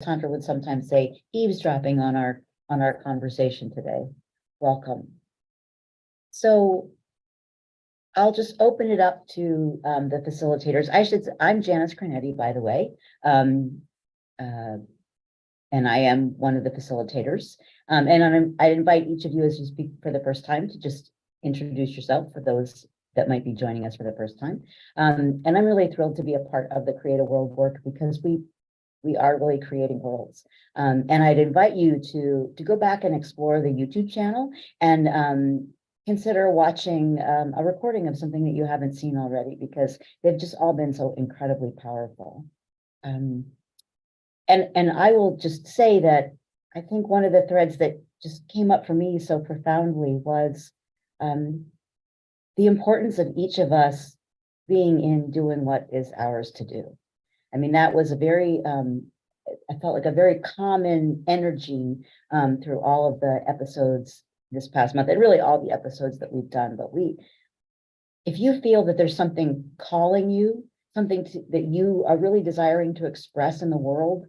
Tantra would sometimes say, eavesdropping on our conversation today. Welcome. So I'll just open it up to the facilitators. I'm Janice Cornetti, by the way. And I am one of the facilitators. And I invite each of you as you speak for the first time to just introduce yourself for those that might be joining us for the first time. And I'm really thrilled to be a part of the Create a World work because we are really creating worlds. And I'd invite you to go back and explore the YouTube channel and consider watching a recording of something that you haven't seen already, because they've just all been so incredibly powerful. And I will just say that I think one of the threads that just came up for me so profoundly was the importance of each of us being in doing what is ours to do. I mean, that was a very, I felt like a very common energy through all of the episodes this past month, and really all the episodes that we've done. But if you feel that there's something calling you, that you are really desiring to express in the world,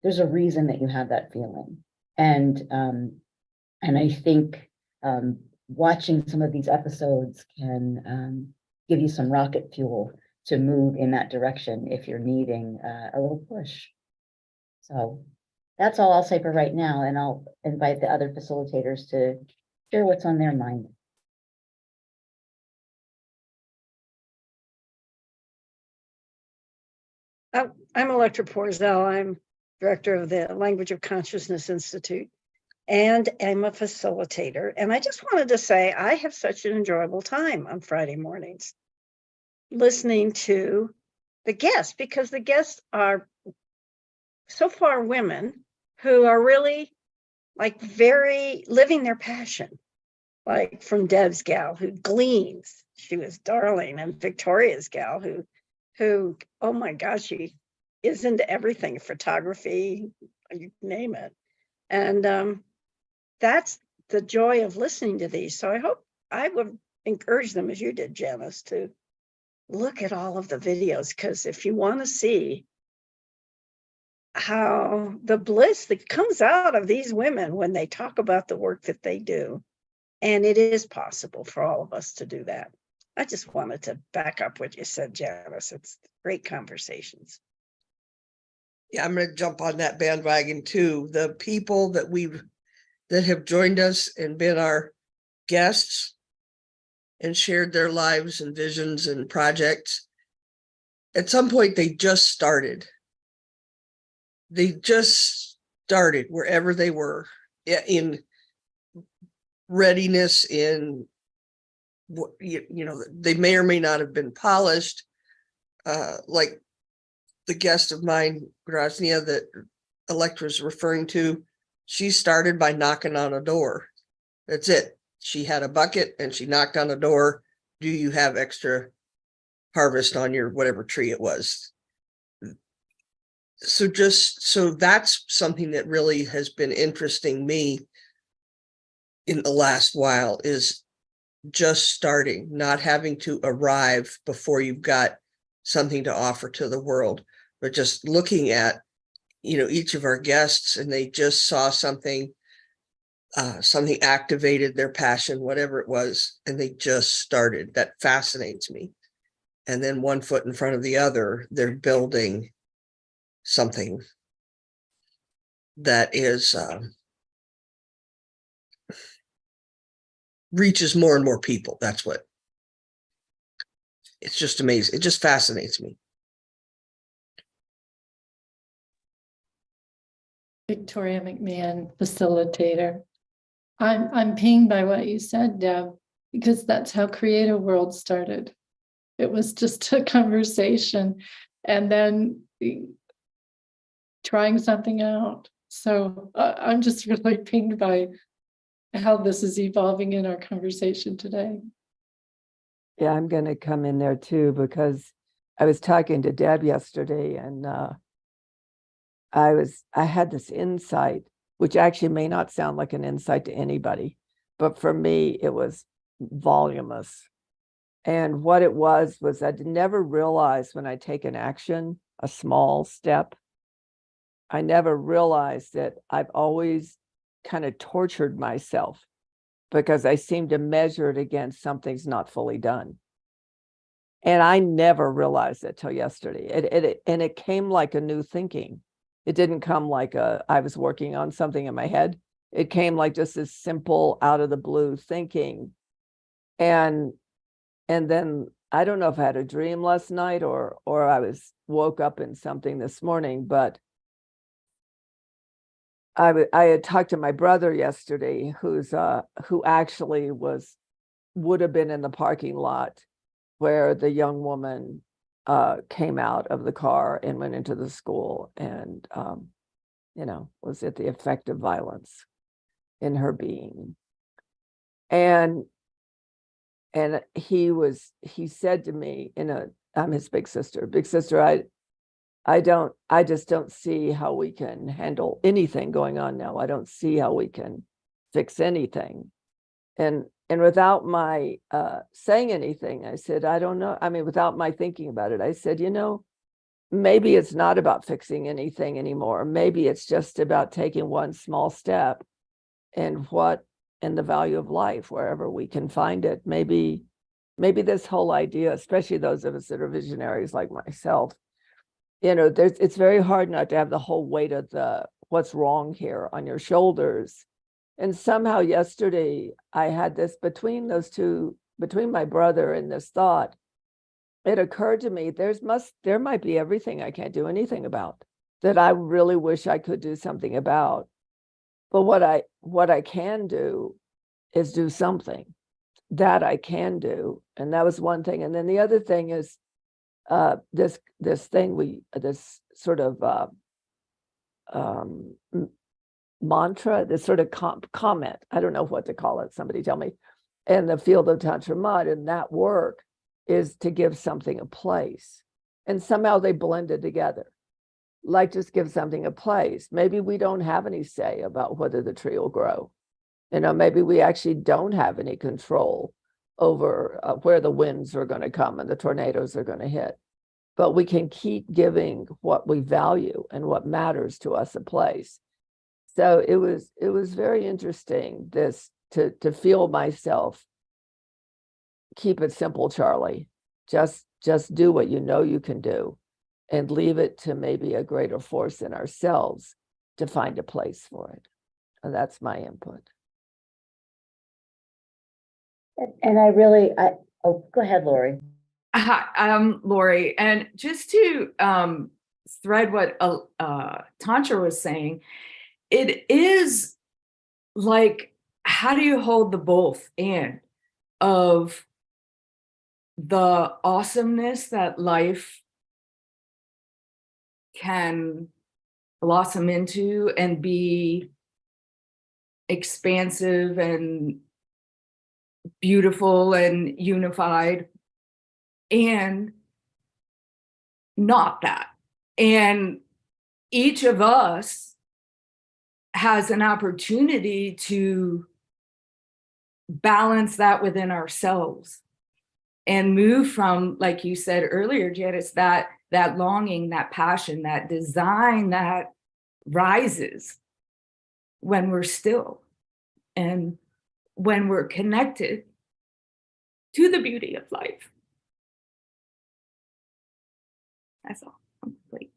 there's a reason that you have that feeling. And I think watching some of these episodes can give you some rocket fuel to move in that direction if you're needing a little push. So that's all I'll say for right now, and I'll invite the other facilitators to share what's on their mind. I'm Electra Porzel. I'm director of the Language of Consciousness Institute, and I'm a facilitator. And I just wanted to say I have such an enjoyable time on Friday mornings listening to the guests, because the guests are so far women who are really like very living their passion, like from Deb's gal who gleans. She was darling, and Victoria's gal who, oh my gosh, she is into everything, photography, you name it. And that's the joy of listening to these. So I would encourage them, as you did, Janice, to look at all of the videos, because if you want to see how the bliss that comes out of these women when they talk about the work that they do, and it is possible for all of us to do that. I just wanted to back up what you said, Janice. It's great conversations. Yeah, I'm going to jump on that bandwagon too. The people that have joined us and been our guests and shared their lives and visions and projects, at some point they just started. They just started wherever they were, in readiness, in they may or may not have been polished, like the guest of mine, Groznia, that Electra's referring to. She started by knocking on a door. That's it. She had a bucket and she knocked on a door. Do you have extra harvest on your whatever tree it was? So that's something that really has been interesting me in the last while, is just starting, not having to arrive before you've got something to offer to the world, but just looking at, each of our guests, and they just saw something activated their passion, whatever it was, and they just started. That fascinates me. And then one foot in front of the other, they're building something that is reaches more and more people. That's what, it's just amazing. It just fascinates me. Victoria McMahon, facilitator. I'm pinged by what you said, Deb, because that's how Create a World started. It was just a conversation and then trying something out. So I'm just really pinged by how this is evolving in our conversation today. Yeah, I'm going to come in there too, because I was talking to Deb yesterday, and I had this insight, which actually may not sound like an insight to anybody, but for me, it was voluminous. And what it was I'd never realized when I take an action, a small step, I never realized that I've always kind of tortured myself because I seem to measure it against something's not fully done. And I never realized it till yesterday. It came like a new thinking. It didn't come like I was working on something in my head. It came like just this simple out of the blue thinking. And then I don't know if I had a dream last night or I woke up in something this morning, but I had talked to my brother yesterday, who actually would have been in the parking lot where the young woman came out of the car and went into the school and was at the effect of violence in her being. And he said to me I'm his big sister, I just don't see how we can handle anything going on now. I don't see how we can fix anything. And without my saying anything, I said, I don't know. I mean, without my thinking about it, I said, maybe it's not about fixing anything anymore. Maybe it's just about taking one small step and the value of life, wherever we can find it. Maybe this whole idea, especially those of us that are visionaries like myself, it's very hard not to have the whole weight of what's wrong here on your shoulders. And somehow yesterday I had this between my brother and this thought, it occurred to me, there might be everything I can't do anything about that I really wish I could do something about. But what I can do is do something that I can do. And that was one thing. And then the other thing is this sort of mantra, this sort of comment, I don't know what to call it, somebody tell me, in the field of Tantra Maat, and that work is to give something a place. And somehow they blended together. Like just give something a place. Maybe we don't have any say about whether the tree will grow. Maybe we actually don't have any control over where the winds are going to come and the tornadoes are going to hit. But we can keep giving what we value and what matters to us a place. So it was very interesting to feel myself. Keep it simple, Charlie. Just do what you can do and leave it to maybe a greater force in ourselves to find a place for it. And that's my input. And go ahead, Lori. Hi, I'm Lori. And just to thread what Tantra was saying, it is like, how do you hold the both in of the awesomeness that life can blossom into and be expansive and beautiful and unified, and not that. And each of us has an opportunity to balance that within ourselves and move from, like you said earlier, Janice, that longing, that passion, that design that rises when we're still and when we're connected to the beauty of life. That's all. I'm complete.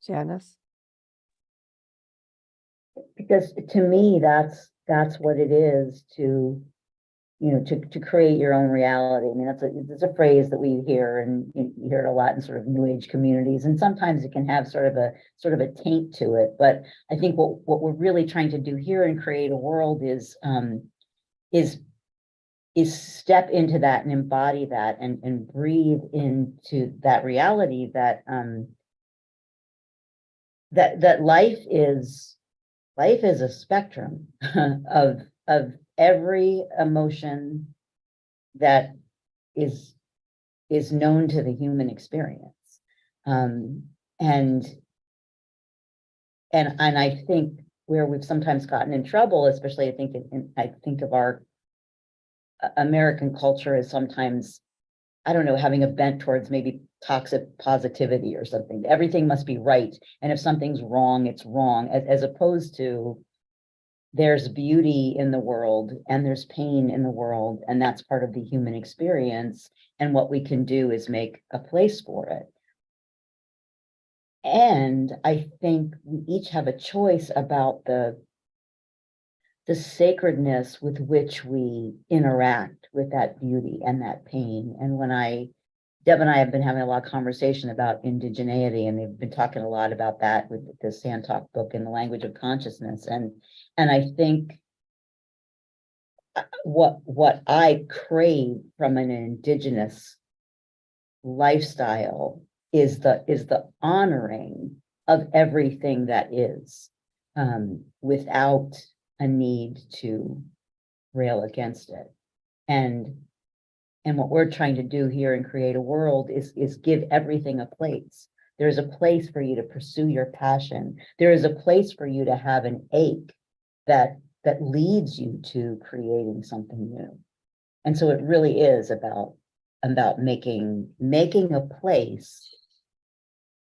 Janice? Because to me, that's what it is to create your own reality. I mean, that's a phrase that we hear, and you hear it a lot in sort of new age communities, and sometimes it can have sort of a taint to it. But I think what we're really trying to do here and create a world is step into that and embody that and breathe into that reality that that life is a spectrum of every emotion that is known to the human experience. And I think where we've sometimes gotten in trouble, especially I think of our American culture, is sometimes I don't know, having a bent towards maybe toxic positivity or something. Everything must be right. And if something's wrong, it's wrong, as opposed to there's beauty in the world and there's pain in the world, and that's part of the human experience. And what we can do is make a place for it. And I think we each have a choice about the sacredness with which we interact with that beauty and that pain. And when Deb and I have been having a lot of conversation about indigeneity, and they've been talking a lot about that with the Sand Talk book in the language of consciousness. And I think what I crave from an indigenous lifestyle is the honoring of everything that is, without a need to rail against it. And what we're trying to do here and create a world is give everything a place. There's a place for you to pursue your passion. There is a place for you to have an ache that leads you to creating something new. And so it really is about making a place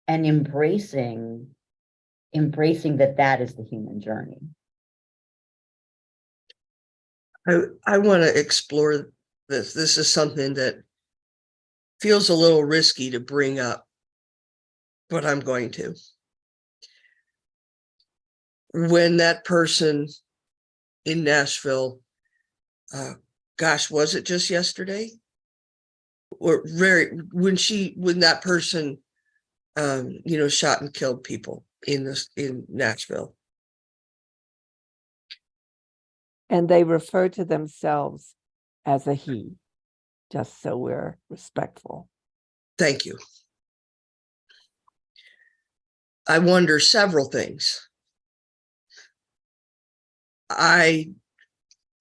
and embracing that is the human journey. I want to explore this. This is something that feels a little risky to bring up, but I'm going to. When that person in Nashville, gosh, was it just yesterday? Or when that person, shot and killed people in Nashville. And they refer to themselves as a he, just so we're respectful. Thank you. I wonder several things.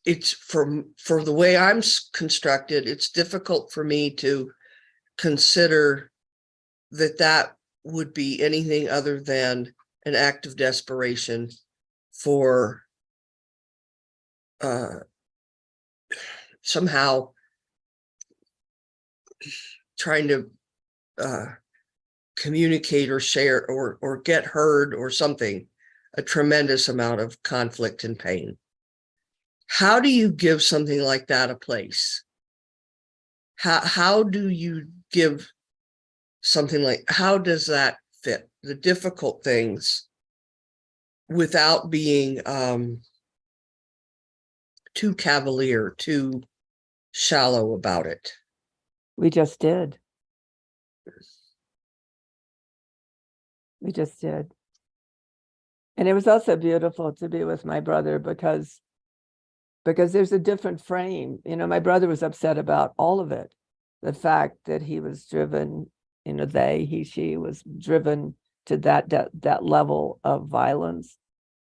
It's for the way I'm constructed, it's difficult for me to consider that would be anything other than an act of desperation for somehow trying to communicate or share or get heard or something, a tremendous amount of conflict and pain. How do you give something like that a place? How do you give something how does that fit the difficult things without being too cavalier, too shallow about it? We just did. We just did. And it was also beautiful to be with my brother because there's a different frame. My brother was upset about all of it. The fact that he was driven, she was driven to that level of violence.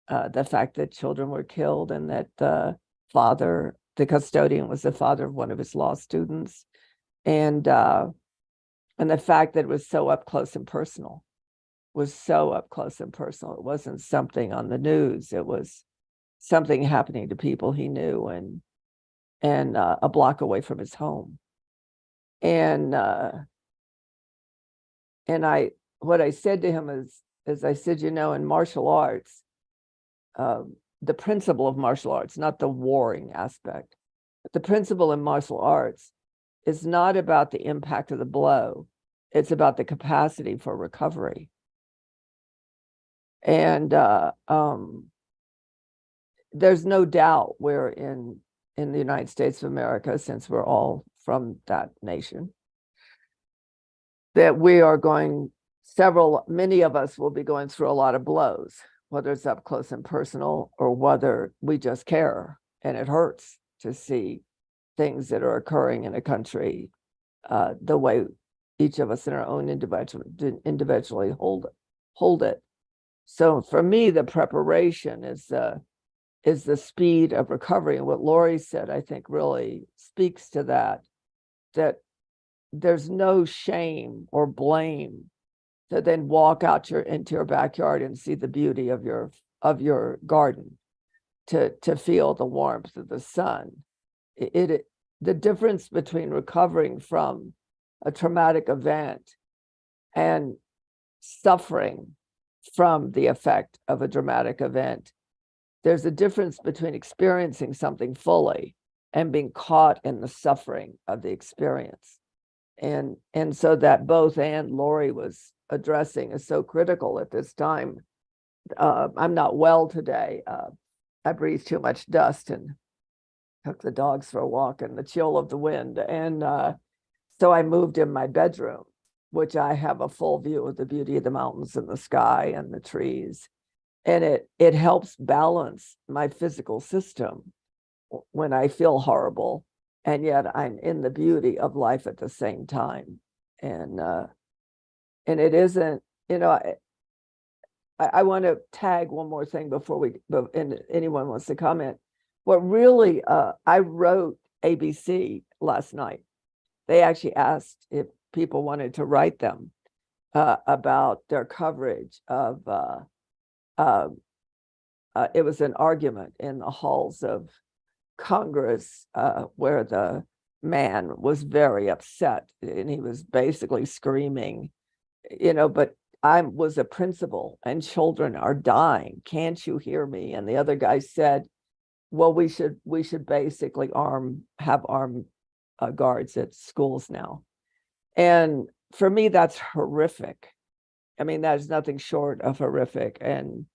The fact that children were killed and that the custodian was the father of one of his law students. And the fact that it was so up close and personal. It wasn't something on the news. It was something happening to people he knew and a block away from his home. And what I said to him is I said, in martial arts, the principle of martial arts, not the warring aspect, but the principle in martial arts is not about the impact of the blow. It's about the capacity for recovery. And there's no doubt we're in the United States of America, since we're all from that nation, that we are many of us will be going through a lot of blows, whether it's up close and personal or whether we just care. And it hurts to see things that are occurring in a country the way each of us in our own individually hold it. So for me, the preparation is the speed of recovery. And what Lori said, I think, really speaks to that there's no shame or blame to then walk out into your backyard and see the beauty of your garden, to feel the warmth of the sun. The difference between recovering from a traumatic event and suffering from the effect of a dramatic event. There's a difference between experiencing something fully and being caught in the suffering of the experience. And so that both and Lori was addressing is so critical at this time. I'm not well today. I breathed too much dust and took the dogs for a walk in the chill of the wind. And so I moved in my bedroom, which I have a full view of the beauty of the mountains and the sky and the trees. And it helps balance my physical system when I feel horrible, and yet I'm in the beauty of life at the same time. And it isn't, you know, I want to tag one more thing before anyone wants to comment. What really, I wrote ABC last night. They actually asked if people wanted to write them about their coverage of, it was an argument in the halls of Congress where the man was very upset and he was basically screaming, you know, but I was a principal and children are dying. Can't you hear me? And the other guy said, well, we should basically have armed guards at schools now. And for me, that's horrific. I mean, that's nothing short of horrific, and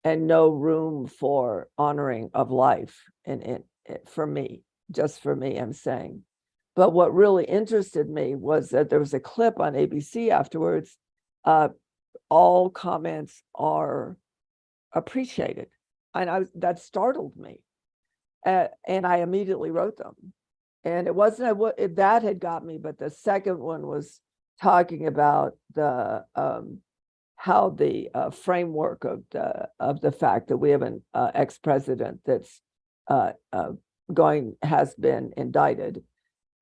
no room for honoring of life. And for me, just for me, I'm saying. But what really interested me was that there was a clip on ABC afterwards. All comments are appreciated, and that startled me, and I immediately wrote them. And it wasn't that had got me, but the second one was talking about the how the framework of the fact that we have an ex-president that's has been indicted,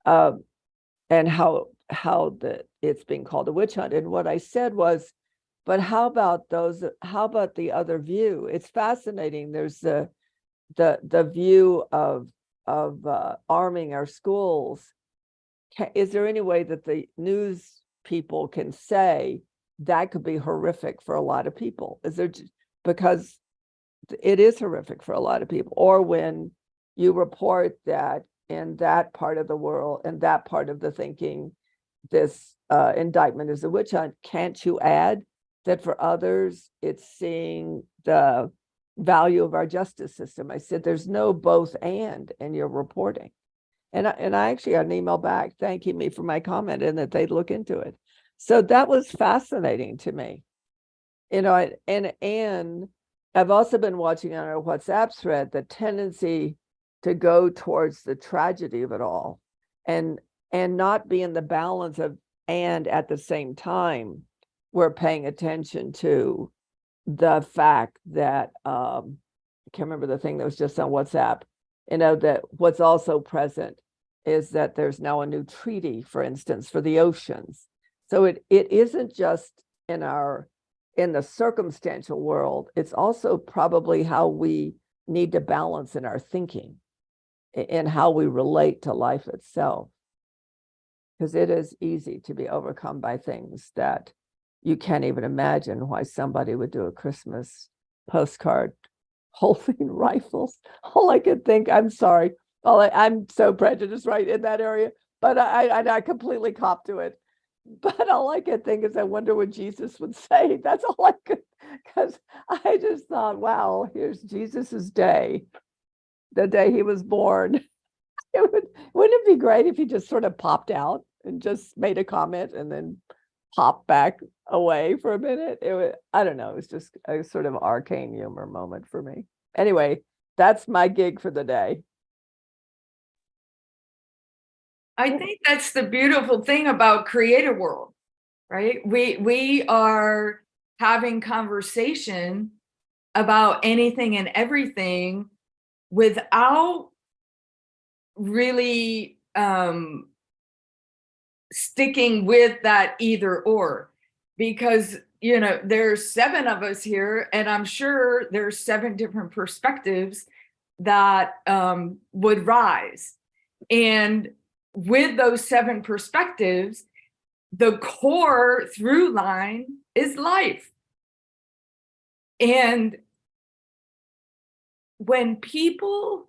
and how it's being called a witch hunt. And what I said was, but how about the other view? It's fascinating. There's the view of arming our schools. Is there any way that the news people can say that could be horrific for a lot of people? Is there, because it is horrific for a lot of people? Or when you report that in that part of the world, in that part of the thinking, this indictment is a witch hunt, can't you add that for others, it's seeing the value of our justice system? I said, there's no both and in your reporting. And I actually got an email back thanking me for my comment and that they'd look into it. So that was fascinating to me. You know, and I've also been watching on our WhatsApp thread the tendency to go towards the tragedy of it all and not be in the balance of, and at the same time, we're paying attention to the fact that, I can't remember the thing that was just on WhatsApp, you know, that what's also present is that there's now a new treaty, for instance, for the oceans. So it isn't just in the circumstantial world, it's also probably how we need to balance in our thinking and how we relate to life itself. Because it is easy to be overcome by things that you can't even imagine why somebody would do a Christmas postcard holding rifles. All I could think, I'm sorry, I'm so prejudiced right in that area, but I completely cop to it. But all I could think is, I wonder what Jesus would say. That's all I could, because I just thought, wow, here's Jesus's day, the day he was born. Wouldn't it be great if he just sort of popped out and just made a comment and then popped back away for a minute? I don't know, it was just a sort of arcane humor moment for me. Anyway, that's my gig for the day. I think that's the beautiful thing about Creator World, right? We are having conversation about anything and everything without really sticking with that either or, because, you know, there's 7 of us here, and I'm sure there's 7 different perspectives that would rise. And with those 7 perspectives, the core through line is life. And when people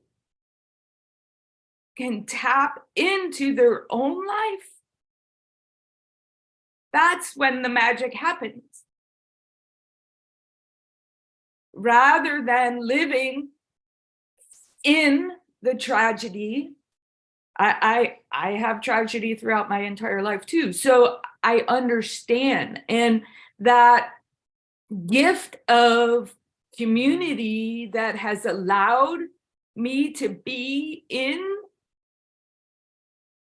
can tap into their own life, that's when the magic happens. Rather than living in the tragedy, I have tragedy throughout my entire life too. So I understand. And that gift of community that has allowed me to be in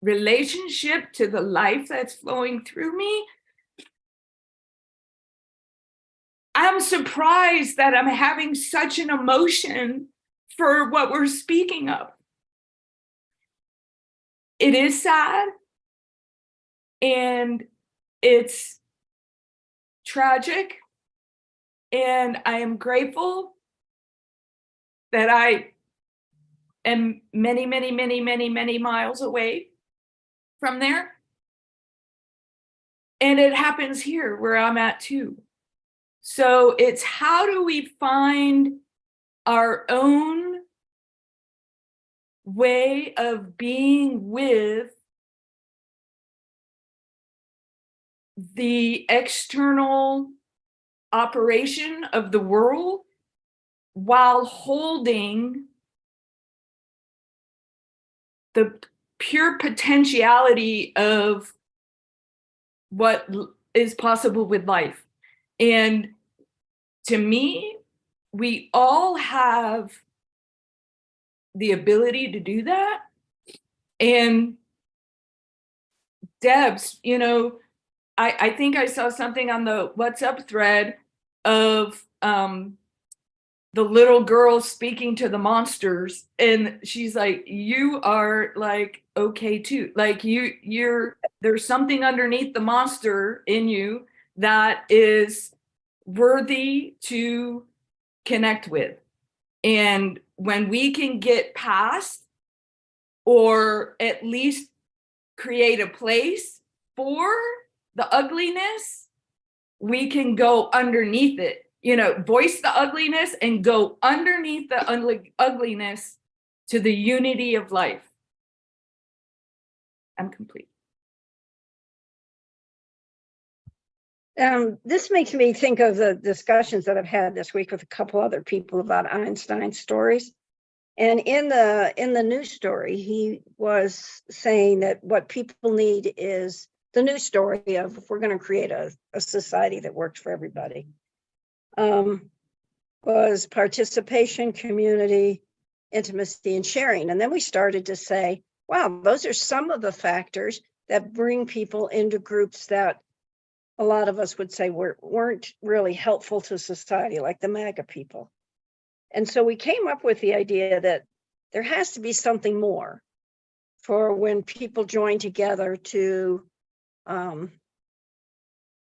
relationship to the life that's flowing through me, I'm surprised that I'm having such an emotion for what we're speaking of. It is sad and it's tragic, and I am grateful that I am many, many, many, many, many miles away from there. And it happens here where I'm at too. So it's how do we find our own way of being with the external operation of the world while holding the pure potentiality of what is possible with life. And to me, we all have the ability to do that. And Debs, you know, I think I saw something on the WhatsApp thread of the little girl speaking to the monsters, and she's like, you are like okay too, like you're there's something underneath the monster in you that is worthy to connect with. And when we can get past, or at least create a place for the ugliness, we can go underneath it, you know, voice the ugliness and go underneath the ugliness to the unity of life. I'm complete. This makes me think of the discussions that I've had this week with a couple other people about Einstein's stories. And in the news story, he was saying that what people need is the news story of if we're going to create a society that works for everybody, was participation, community, intimacy, and sharing. And then we started to say, wow, those are some of the factors that bring people into groups that a lot of us would say weren't really helpful to society, like the MAGA people. And so we came up with the idea that there has to be something more for when people join together to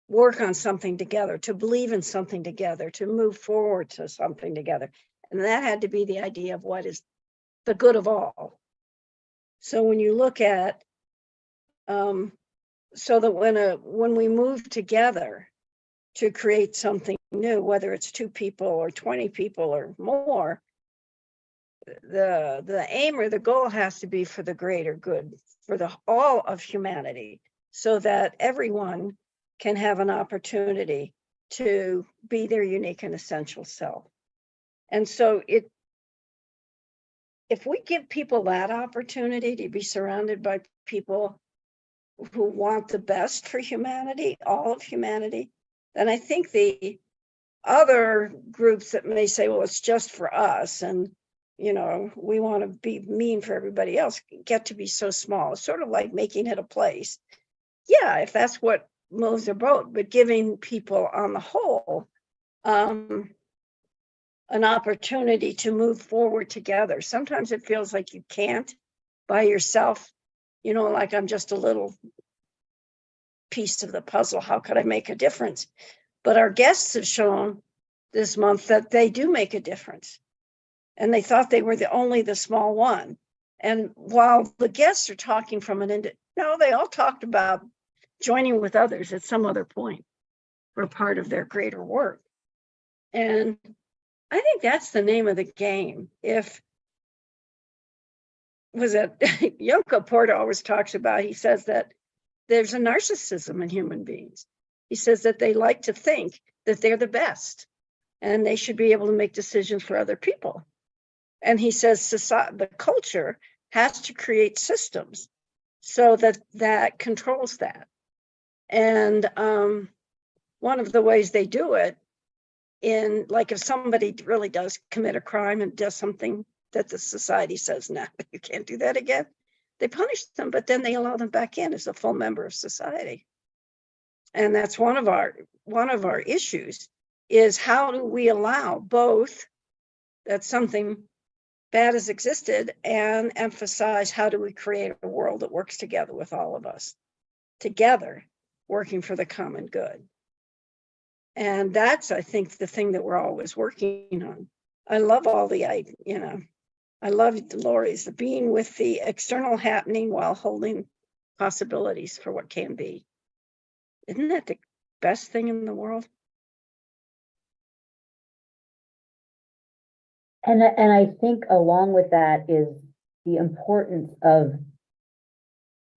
work on something together, to believe in something together, to move forward to something together. And that had to be the idea of what is the good of all. So when you look at, so that when we move together to create something new, whether it's 2 people or 20 people or more, the aim or the goal has to be for the greater good, for all of humanity, so that everyone can have an opportunity to be their unique and essential self. And so if we give people that opportunity to be surrounded by people who want the best for humanity, all of humanity, then I think the other groups that may say, well, it's just for us, and you know, we want to be mean for everybody else, get to be so small. It's sort of like making it a place. Yeah, if that's what moves their boat, but giving people on the whole an opportunity to move forward together. Sometimes it feels like you can't by yourself, you know, like I'm just a little piece of the puzzle. How could I make a difference? But our guests have shown this month that they do make a difference. And they thought they were only the small one. And while the guests are talking from no, they all talked about joining with others at some other point for part of their greater work. And I think that's the name of the game. If was it Yoko Porter always talks about, he says that there's a narcissism in human beings. He says that they like to think that they're the best and they should be able to make decisions for other people. And he says society, the culture has to create systems so that controls that. And one of the ways they do it, in like if somebody really does commit a crime and does something that the society says, no, you can't do that again, they punish them, but then they allow them back in as a full member of society. And that's one of our issues, is how do we allow both that something bad has existed and emphasize how do we create a world that works together with all of us, together working for the common good. And that's, I think, the thing that we're always working on. I love all the, I love Lori's, the being with the external happening while holding possibilities for what can be. Isn't that the best thing in the world? And I think along with that is the importance of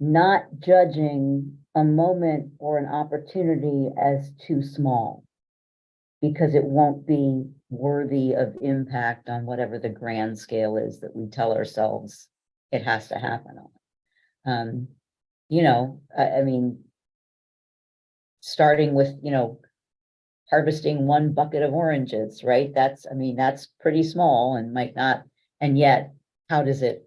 not judging a moment or an opportunity as too small, because it won't be worthy of impact on whatever the grand scale is that we tell ourselves it has to happen on. I mean, starting with, harvesting one bucket of oranges, right? That's pretty small and might not, and yet how does it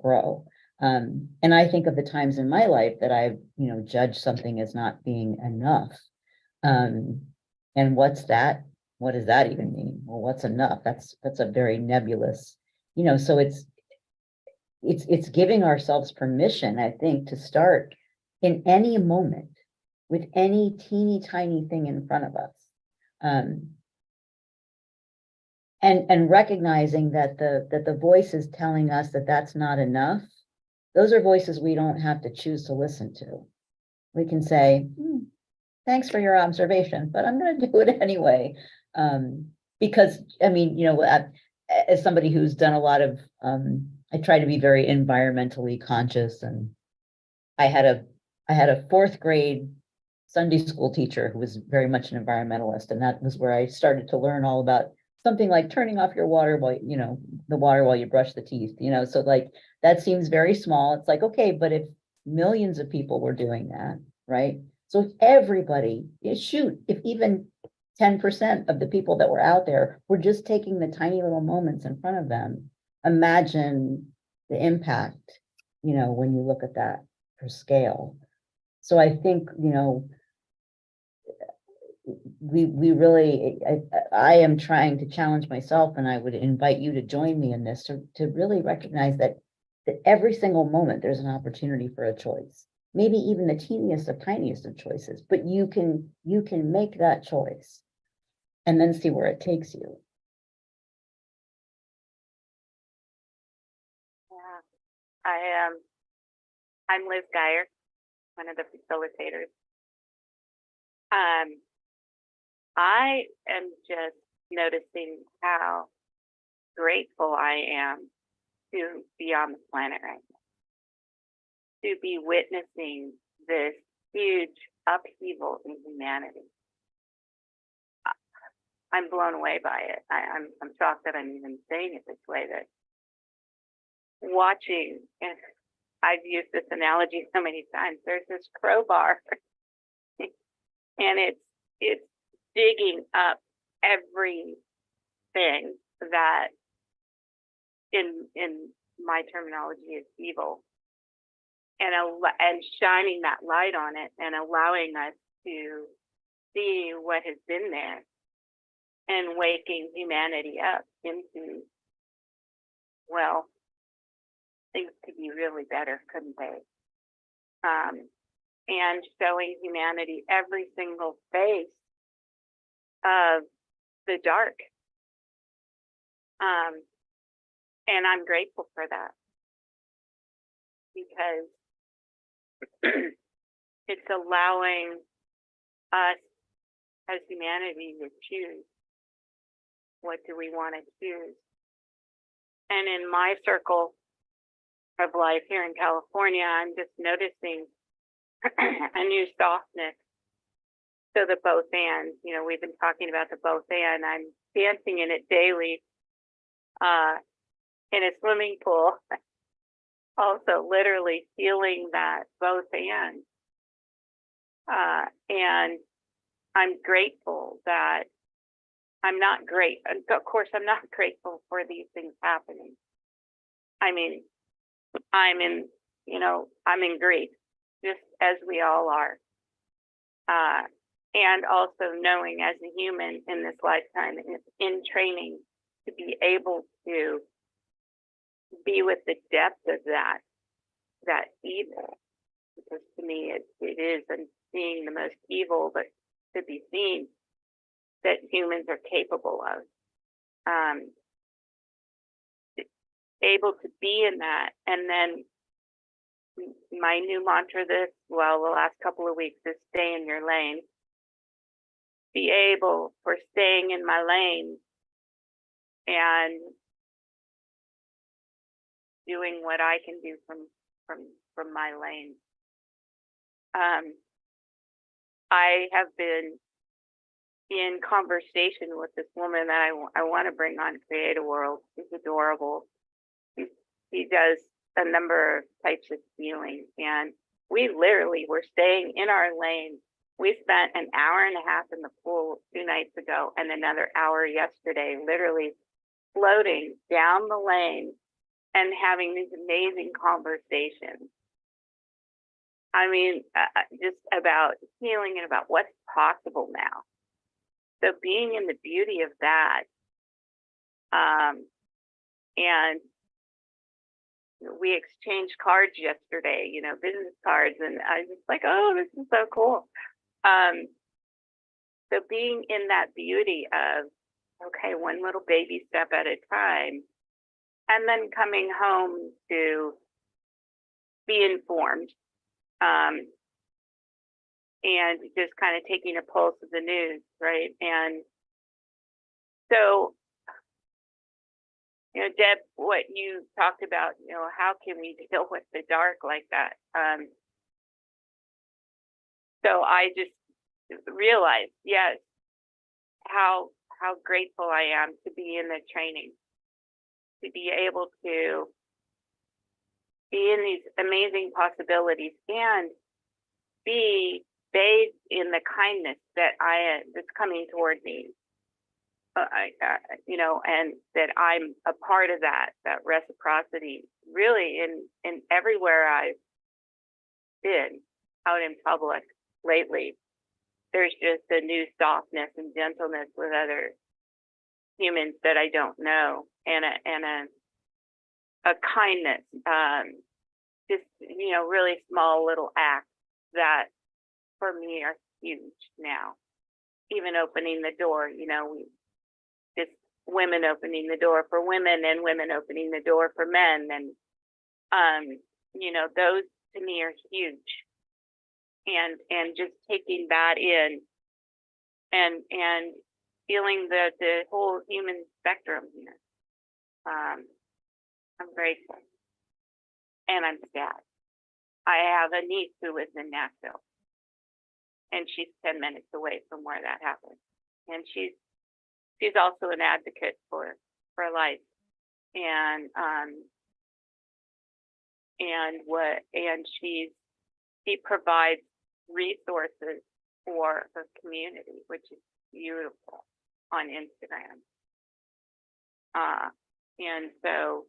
grow? And I think of the times in my life that I've, judged something as not being enough. And what's that? What does that even mean? Well, what's enough? That's a very nebulous, so it's giving ourselves permission, I think, to start in any moment with any teeny tiny thing in front of us. And recognizing that the voice is telling us that that's not enough. Those are voices we don't have to choose to listen to. We can say, thanks for your observation, but I'm going to do it anyway. Because, as somebody who's done a lot of, I try to be very environmentally conscious, and I had a fourth grade Sunday school teacher who was very much an environmentalist, and that was where I started to learn all about something like turning off your water while, the water while you brush the teeth, so like that seems very small. It's like, okay, but if millions of people were doing that, right? So if everybody, if even 10% of the people that were out there were just taking the tiny little moments in front of them, imagine the impact, when you look at that for scale. So I think, we really, I am trying to challenge myself, and I would invite you to join me in this, to really recognize that every single moment there's an opportunity for a choice, maybe even the teeniest of tiniest of choices, but you can make that choice and then see where it takes you. Yeah, I'm Liz Geyer, one of the facilitators. I am just noticing how grateful I am to be on the planet right now, to be witnessing this huge upheaval in humanity. I'm blown away by it. I'm shocked that I'm even saying it this way, that watching, and I've used this analogy so many times, there's this crowbar and it's digging up everything that in my terminology is evil, and shining that light on it and allowing us to see what has been there and waking humanity up into, well, things could be really better, couldn't they? And showing humanity every single face of the dark. And I'm grateful for that, because it's allowing us as humanity to choose. What do we want to choose? And in my circle of life here in California, I'm just noticing a new softness to the both and. You know, we've been talking about the both and. I'm dancing in it daily in a swimming pool. Also, literally feeling that both and. And I'm grateful that I'm not great. Of course, I'm not grateful for these things happening. I mean, I'm in grief, just as we all are. And also knowing as a human in this lifetime, in training, to be able to be with the depth of that evil. Because to me, it is, and seeing the most evil that to be seen that humans are capable of. Able to be in that. And then my new mantra the last couple of weeks is stay in your lane. Be able for staying in my lane and doing what I can do from my lane. I have been in conversation with this woman that I want to bring on Create a World. She's adorable. She does a number of types of healing, and we literally were staying in our lane. We spent an hour and a half in the pool 2 nights ago and another hour yesterday, literally floating down the lane and having these amazing conversations. I mean, just about healing and about what's possible now. So being in the beauty of that, and we exchanged cards yesterday, business cards, and I was just like, oh, this is so cool. So being in that beauty of, okay, one little baby step at a time, and then coming home to be informed, and just kind of taking a pulse of the news, right? And so, Deb, what you talked about, how can we deal with the dark like that? So I just realized, yes, how grateful I am to be in the training, to be able to be in these amazing possibilities and be bathed in the kindness that's coming toward me. And that I'm a part of that reciprocity, really in everywhere I've been out in public lately. There's just a new softness and gentleness with other humans that I don't know, and a kindness, just really small little acts that for me are huge now. Even opening the door, just women opening the door for women and women opening the door for men, and those to me are huge. And just taking that in and feeling the whole human spectrum here. I'm grateful. And I'm sad. I have a niece who lives in Nashville, and she's 10 minutes away from where that happened. And she's also an advocate for life. And she provides resources for her community, which is beautiful, on Instagram. And so,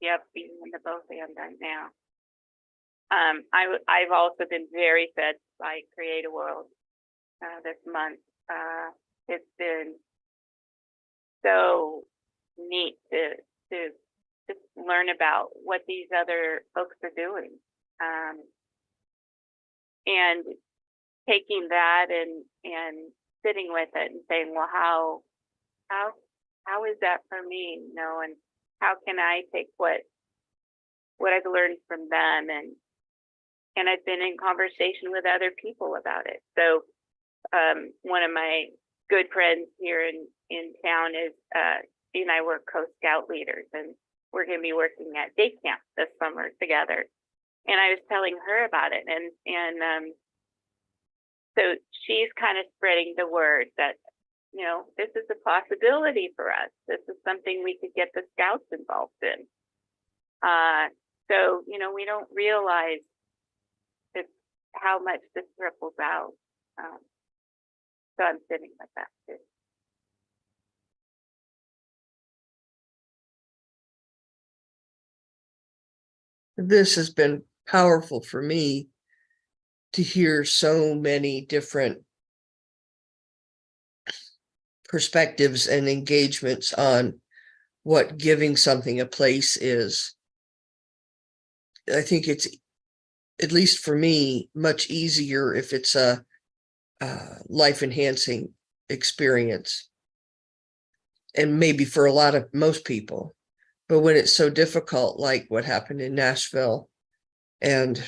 yep, being in the both and right now. I've also been very fed by Create a World this month. It's been so neat to just learn about what these other folks are doing, and taking that and sitting with it and saying, well, how is that for me, and how can I take what I've learned from them and I've been in conversation with other people about it. So one of my good friends here in town is she and I were Coast Scout leaders, and we're going to be working at day camp this summer together. And I was telling her about it, and so she's kind of spreading the word that, you know, this is a possibility for us. This is something we could get the scouts involved in. So, you know, we don't realize how much this ripples out. So I'm sitting with that too. This has been powerful for me to hear so many different perspectives and engagements on what giving something a place is. I think it's, at least for me, much easier if it's a life-enhancing experience, and maybe for most people. But when it's so difficult, like what happened in Nashville and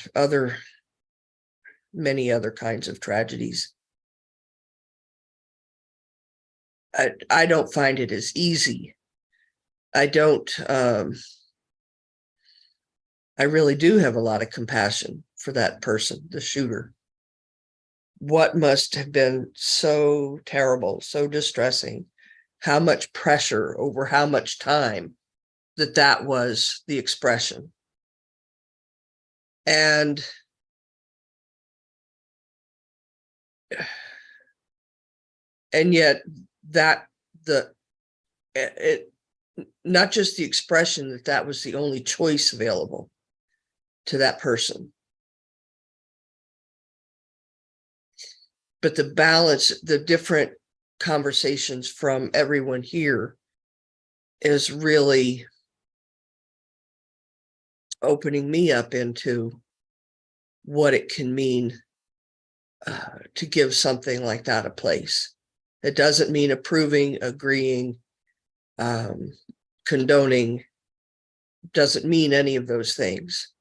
many other kinds of tragedies, I don't find it as easy. I really do have a lot of compassion for that person, the shooter. What must have been so terrible, so distressing, how much pressure over how much time that was the expression. And yet not just the expression that was the only choice available to that person, but the balance, the different conversations from everyone here is really opening me up into what it can mean to give something like that a place. It doesn't mean approving, agreeing, condoning, doesn't mean any of those things.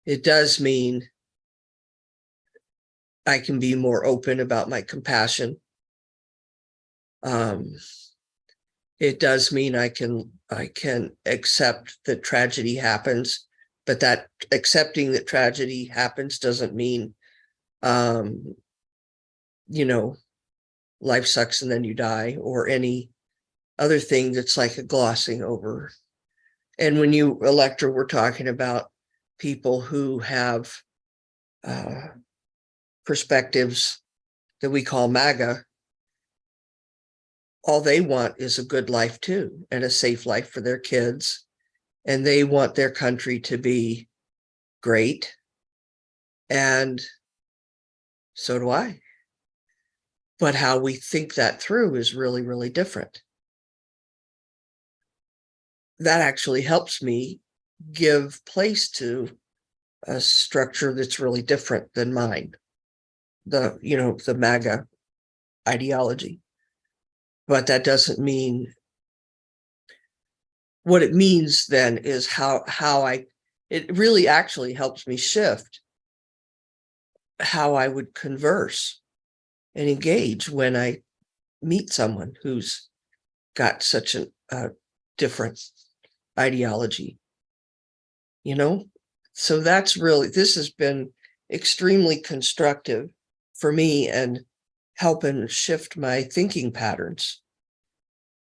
It does mean I can be more open about my compassion. It does mean I can accept that tragedy happens, but that accepting that tragedy happens doesn't mean, life sucks and then you die, or any other thing that's like a glossing over. And when you, Electra, were talking about people who have perspectives that we call MAGA, all they want is a good life too, and a safe life for their kids. And they want their country to be great. And so do I. But how we think that through is really, really different. That actually helps me give place to a structure that's really different than mine. The MAGA ideology. But that doesn't mean, what it means then is it really actually helps me shift how I would converse and engage when I meet someone who's got such a different ideology, So this has been extremely constructive for me and helping shift my thinking patterns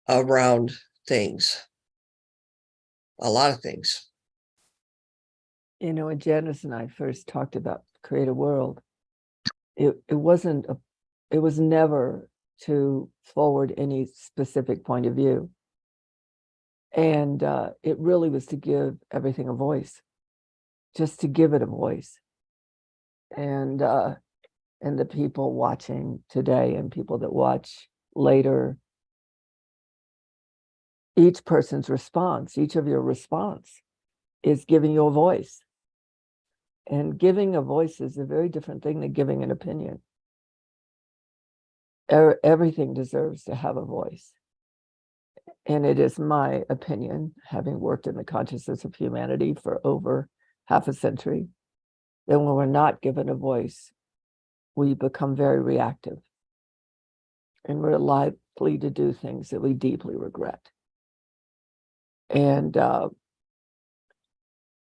around things, a lot of things. When Janice and I first talked about Create a World, it was never to forward any specific point of view. And it really was to give everything a voice, just to give it a voice. And the people watching today and people that watch later, each person's response, each of your response is giving you a voice. And giving a voice is a very different thing than giving an opinion. Everything deserves to have a voice. And it is my opinion, having worked in the consciousness of humanity for over half a century, then when we're not given a voice, we become very reactive. And we're likely to do things that we deeply regret. And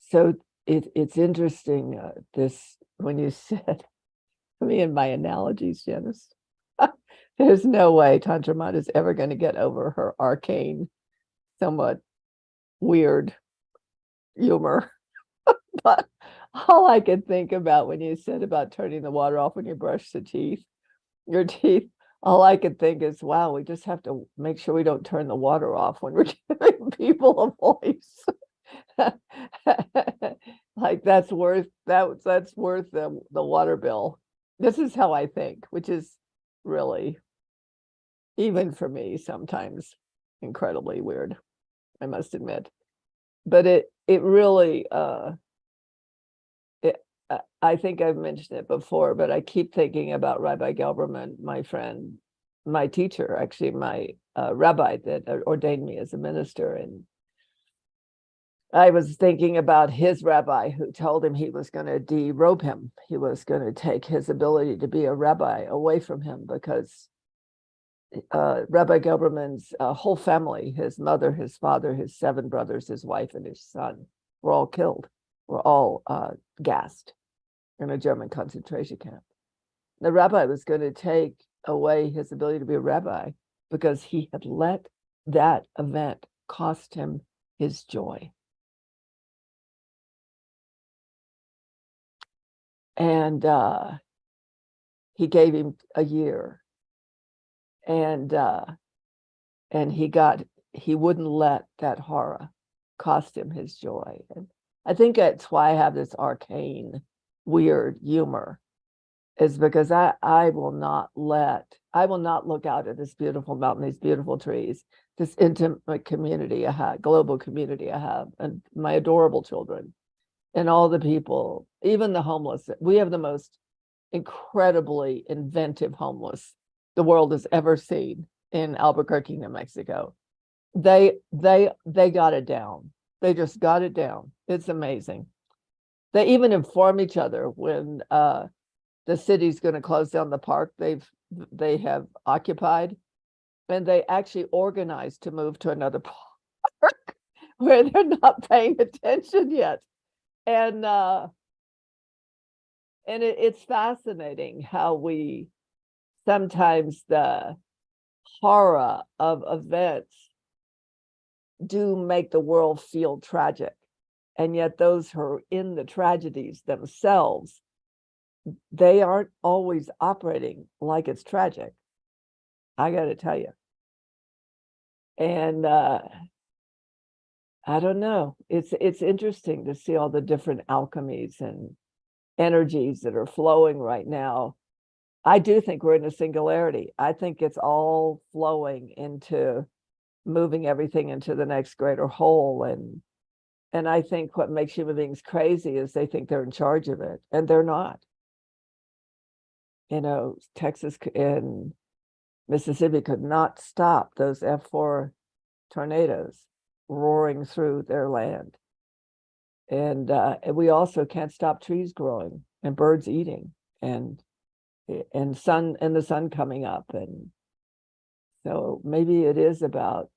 so it's interesting, this, when you said, me and my analogies, Janice, there's no way Tantra Maat is ever going to get over her arcane, somewhat weird humor. But all I could think about when you said about turning the water off when you brush your teeth, all I could think is, wow, we just have to make sure we don't turn the water off when we're giving people a voice. Like that's worth the water bill. This is how I think, which is really, even for me, sometimes incredibly weird, I must admit. But it really I think I've mentioned it before, but I keep thinking about Rabbi Gelberman, my friend, my teacher, actually my rabbi that ordained me as a minister. And I was thinking about his rabbi who told him he was going to derobe him. He was going to take his ability to be a rabbi away from him, because Rabbi Gelberman's whole family, his mother, his father, his 7 brothers, his wife, and his son, were all killed, were all gassed in a German concentration camp. The rabbi was going to take away his ability to be a rabbi because he had let that event cost him his joy. And he gave him a year, and he wouldn't let that horror cost him his joy. And I think that's why I have this arcane, weird humor, is because I will not look out at this beautiful mountain, these beautiful trees, this intimate community I have, global community I have, and my adorable children, and all the people, even the homeless. We have the most incredibly inventive homeless the world has ever seen in Albuquerque, New Mexico. They got it down. They just got it down. It's amazing. They even inform each other when the city's going to close down the park they have occupied, and they actually organize to move to another park where they're not paying attention yet. And it's fascinating how we sometimes, the horror of events do make the world feel tragic, and yet those who are in the tragedies themselves, they aren't always operating like it's tragic, I got to tell you. And I don't know, it's interesting to see all the different alchemies and energies that are flowing right now. I do think we're in a singularity. I think it's all flowing into moving everything into the next greater whole. And I think what makes human beings crazy is they think they're in charge of it, and they're not. You know, Texas and Mississippi could not stop those F4 tornadoes roaring through their land. And we also can't stop trees growing and birds eating and the sun coming up. And so maybe it is about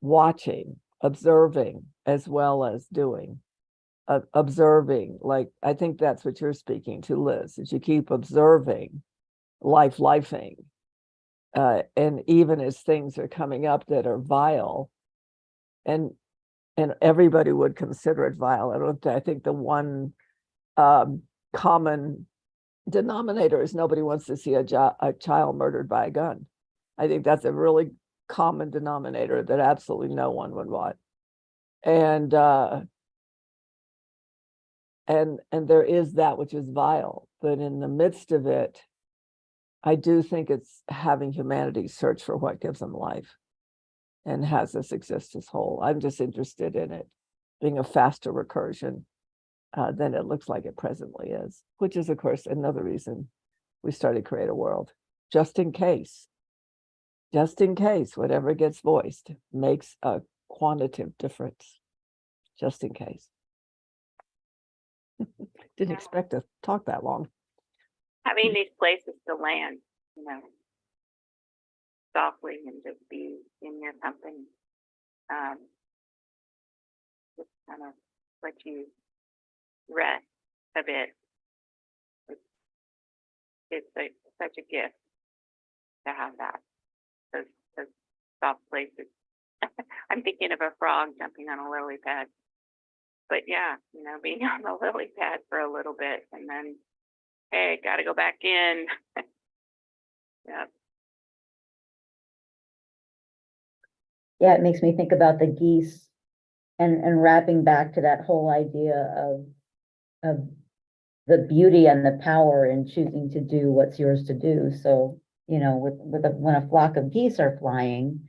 watching, observing, as well as doing. Observing, like I think that's what you're speaking to, Liz, is you keep observing lifing. And even as things are coming up that are vile, and everybody would consider it vile. I think the one common denominator is nobody wants to see a child murdered by a gun. I think that's a really common denominator that absolutely no one would want. And there is that which is vile, but in the midst of it, I do think it's having humanity search for what gives them life and has us exist as whole. I'm just interested in it being a faster recursion than it looks like it presently is, which is, of course, another reason we started Create a World, just in case whatever gets voiced makes a quantitative difference, just in case. Didn't Yeah. expect to talk that long. Having these places to land, you know, softly and just be in your company. Just kind of let you rest a bit. It's such a gift to have that. Those soft places. I'm thinking of a frog jumping on a lily pad. But yeah, you know, being on the lily pad for a little bit and then, hey, got to go back in. Yeah. Yeah, it makes me think about the geese and wrapping back to that whole idea of the beauty and the power in choosing to do what's yours to do. So, you know, when a flock of geese are flying,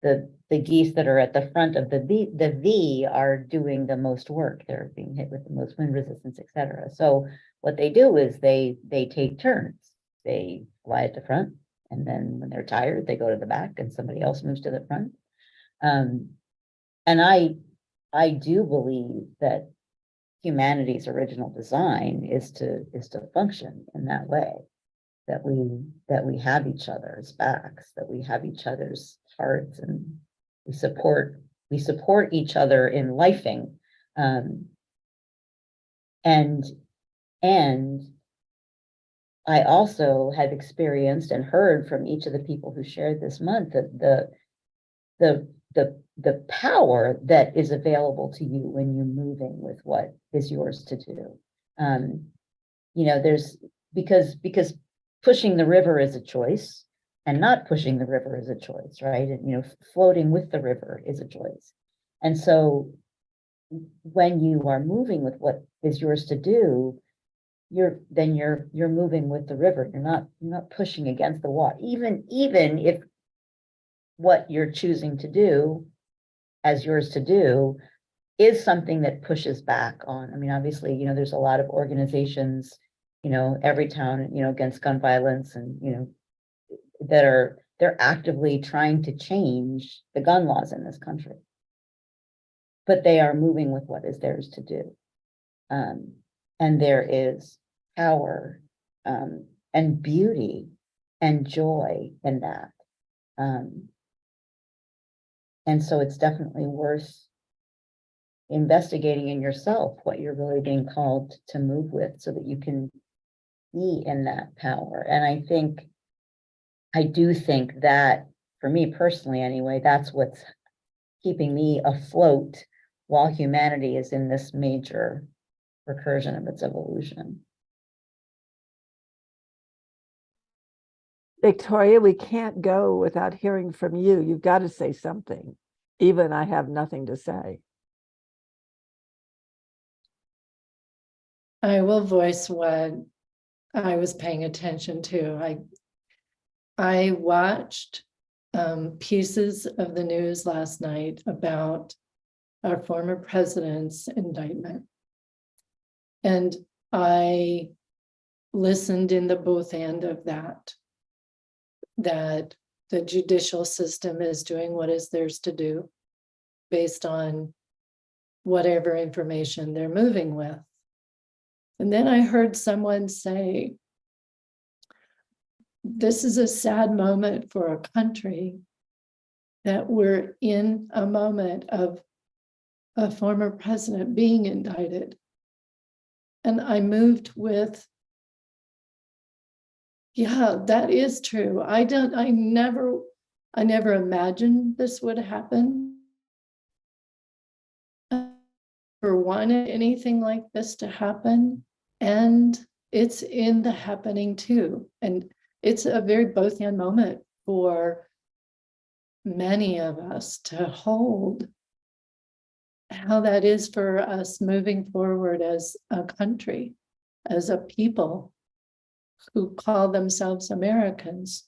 the geese that are at the front of the V are doing the most work. They're being hit with the most wind resistance, etc. So what they do is they take turns. They fly at the front, and then when they're tired, they go to the back, and somebody else moves to the front. And I do believe that humanity's original design is to function in that way, that we have each other's backs, that we have each other's hearts, and we support each other in lifing. And I also have experienced and heard from each of the people who shared this month that the power that is available to you when you're moving with what is yours to do. You know, there's because pushing the river is a choice, and not pushing the river is a choice, right? And, you know, floating with the river is a choice. And so when you are moving with what is yours to do, you're moving with the river. You're not pushing against the water, even if what you're choosing to do as yours to do is something that pushes back on. I mean, obviously, you know, there's a lot of organizations, you know, Everytown, you know, against gun violence, and, you know, they're actively trying to change the gun laws in this country. But they are moving with what is theirs to do. And there is power and beauty and joy in that. And so it's definitely worth investigating in yourself what you're really being called to move with, so that you can be in that power. And I do think that, for me personally anyway, that's what's keeping me afloat while humanity is in this major recursion of its evolution. Victoria, we can't go without hearing from you. You've got to say something. Even I have nothing to say. I will voice what I was paying attention to. I watched pieces of the news last night about our former president's indictment. And I listened in the both end of that the judicial system is doing what is theirs to do based on whatever information they're moving with. And then I heard someone say, this is a sad moment for a country, that we're in a moment of a former president being indicted. And I moved with, yeah, that is true. I never imagined this would happen. Or wanted anything like this to happen. And it's in the happening too. And it's a very both and moment for many of us to hold how that is for us moving forward as a country, as a people who call themselves Americans.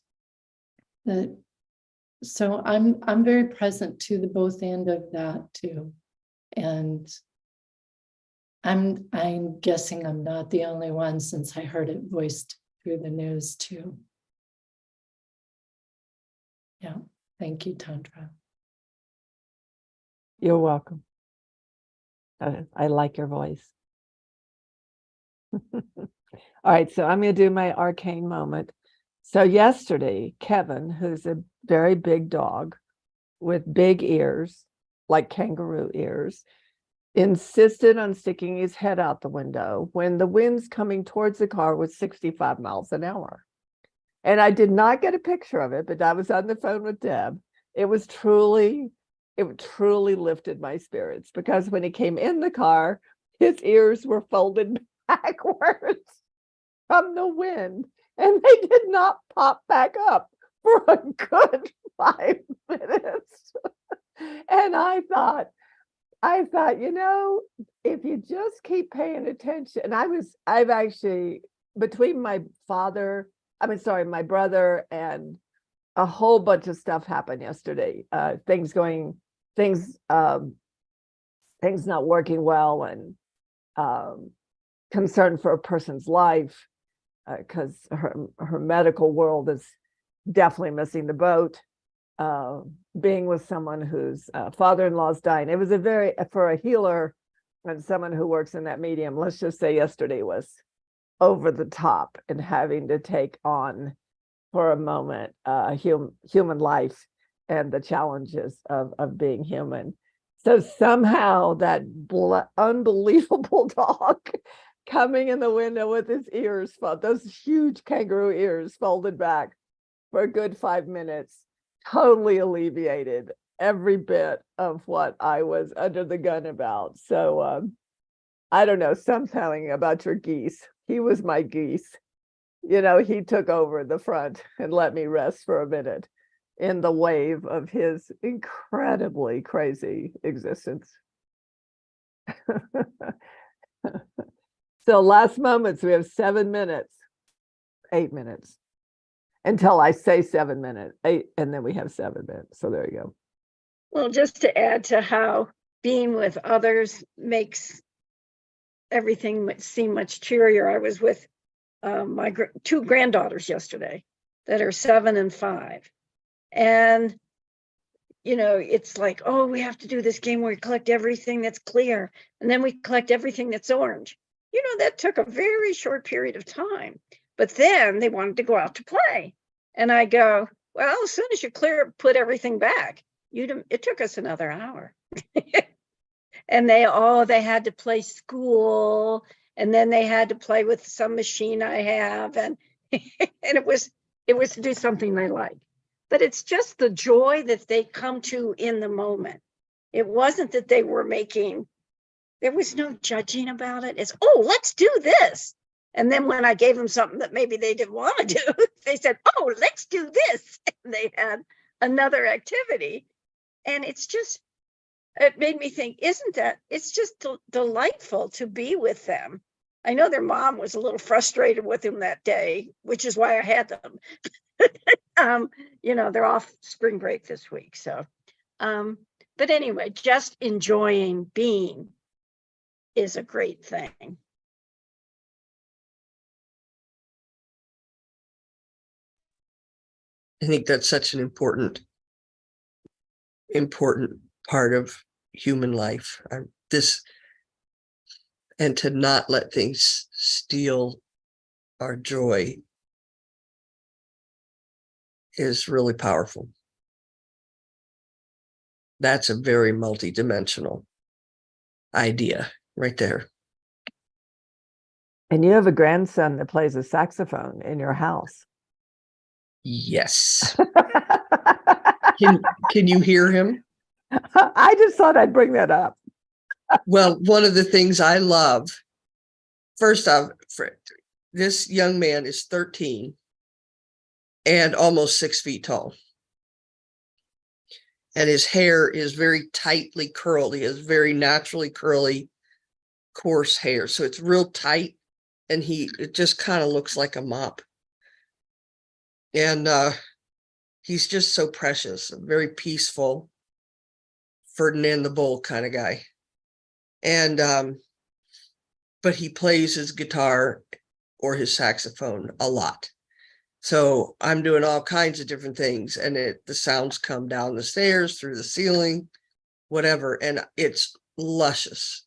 So I'm very present to the both end of that too. And I'm guessing I'm not the only one, since I heard it voiced through the news too. Yeah, thank you, Tantra. You're welcome. I like your voice. All right, so I'm going to do my arcane moment. So yesterday, Kevin, who's a very big dog with big ears, like kangaroo ears, insisted on sticking his head out the window when the wind's coming towards the car with 65 miles an hour. And I did not get a picture of it, but I was on the phone with Deb. It truly lifted my spirits, because when he came in the car, his ears were folded backwards from the wind, and they did not pop back up for a good 5 minutes. And I thought, if you just keep paying attention, and I've actually, between my brother, and a whole bunch of stuff happened yesterday. Things not working well, and concern for a person's life, because her medical world is definitely missing the boat. Being with someone whose father-in-law's dying. It was for a healer and someone who works in that medium, let's just say yesterday was over the top, and having to take on for a moment human life and the challenges of being human. So somehow that unbelievable dog coming in the window with his ears, those huge kangaroo ears folded back for a good 5 minutes, totally alleviated every bit of what I was under the gun about. So I don't know, something about your geese. He was my geese. He took over the front and let me rest for a minute in the wave of his incredibly crazy existence. So last moments, we have 7 minutes, 8 minutes, until I say 7 minutes, 8, and then we have 7 minutes. So there you go. Well, just to add to how being with others makes everything seem much cheerier. I was with my 2 granddaughters yesterday that are 7 and 5. And, it's like, oh, we have to do this game where we collect everything that's clear, and then we collect everything that's orange. That took a very short period of time. But then they wanted to go out to play. And I go, well, as soon as you put everything back, it took us another hour. And they had to play school, and then they had to play with some machine I have, and and it was to do something they like. But it's just the joy that they come to in the moment. It wasn't that they were there was no judging about it. It's, oh, let's do this. And then when I gave them something that maybe they didn't want to do, they said, oh, let's do this. And they had another activity. And it made me think, it's just delightful to be with them. I know their mom was a little frustrated with them that day, which is why I had them. They're off spring break this week. So, but anyway, just enjoying being is a great thing. I think that's such an important part of human life. And to not let things steal our joy is really powerful. That's a very multidimensional idea right there. And you have a grandson that plays a saxophone in your house. Yes. Can you hear him? I just thought I'd bring that up. Well, one of the things I love, first off, this young man is 13 and almost 6 feet tall. And his hair is very tightly curled. He has very naturally curly, coarse hair. So it's real tight, and it just kind of looks like a mop. And he's just so precious, very peaceful, Ferdinand the Bull kind of guy. And but he plays his guitar or his saxophone a lot. So I'm doing all kinds of different things, and the sounds come down the stairs, through the ceiling, whatever. And it's luscious.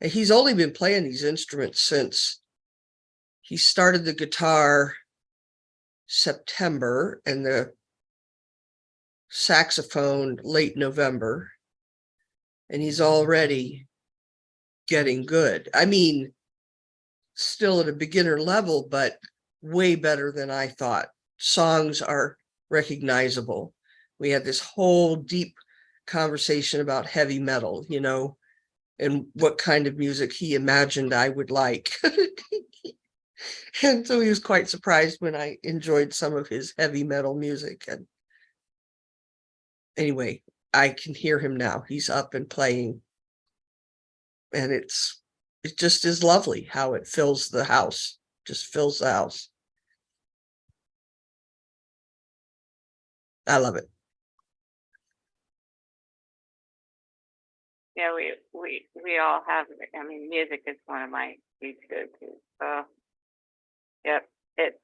And he's only been playing these instruments since he started the guitar September and the saxophone late November. And he's already getting good. I mean, still at a beginner level, but way better than I thought. Songs are recognizable. We had this whole deep conversation about heavy metal, you know, and what kind of music he imagined I would like. And so he was quite surprised when I enjoyed some of his heavy metal music. And anyway, I can hear him now. He's up and playing. And it just is lovely how it fills the house, just fills the house. I love it. Yeah, we all have. I mean, music is one of my huge go-tos. Yep, it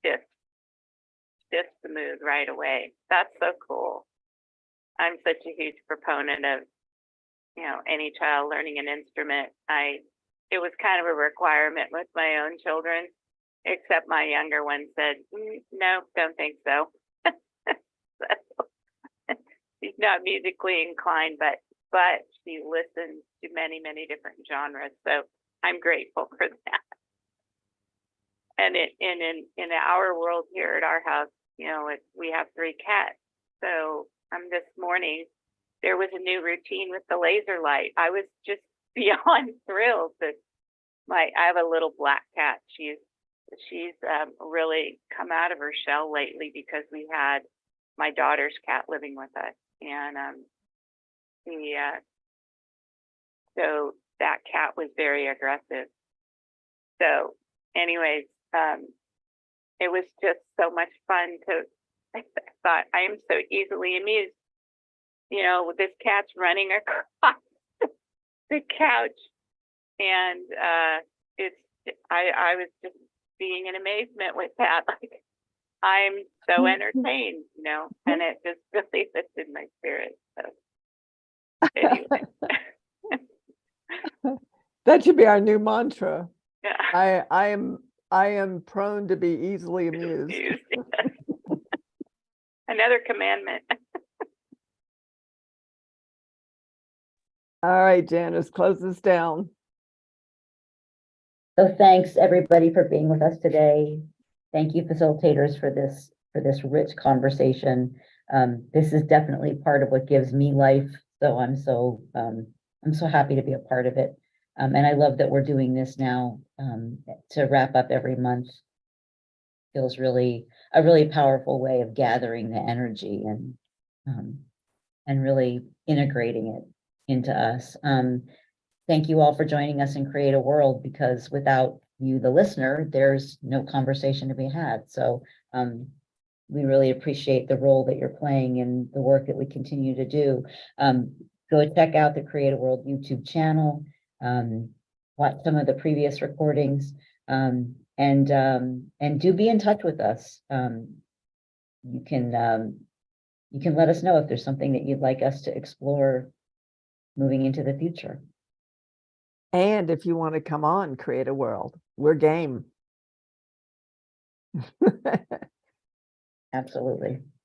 shifts the mood right away. That's so cool. I'm such a huge proponent of, you know, any child learning an instrument. It was kind of a requirement with my own children, except my younger one said, no, don't think so. She's not musically inclined, but she listens to many, many different genres. So I'm grateful for that. And in our world here at our house, you know, we have 3 cats. So this morning there was a new routine with the laser light. I was just beyond thrilled that I have a little black cat. She's really come out of her shell lately because we had my daughter's cat living with us, and so that cat was very aggressive. So, anyways, it was just so much fun I thought, I am so easily amused. You know, this cat's running across the couch, and I was just being in amazement with that. Like, I'm so entertained, you know, and it just really lifted my spirit. So anyway. That should be our new mantra. Yeah. I am prone to be easily amused. Another commandment. All right, Janice, close this down. So thanks everybody for being with us today. Thank you, facilitators, for this rich conversation. This is definitely part of what gives me life. So I'm so happy to be a part of it. And I love that we're doing this now to wrap up every month. Feels really a really powerful way of gathering the energy and really integrating it into us. Thank you all for joining us in Create a World, because without you, the listener, there's no conversation to be had. So we really appreciate the role that you're playing in the work that we continue to do. Go check out the Create a World YouTube channel, watch some of the previous recordings, and do be in touch with us. You can let us know if there's something that you'd like us to explore moving into the future. And if you want to come on Create a World, we're game. Absolutely.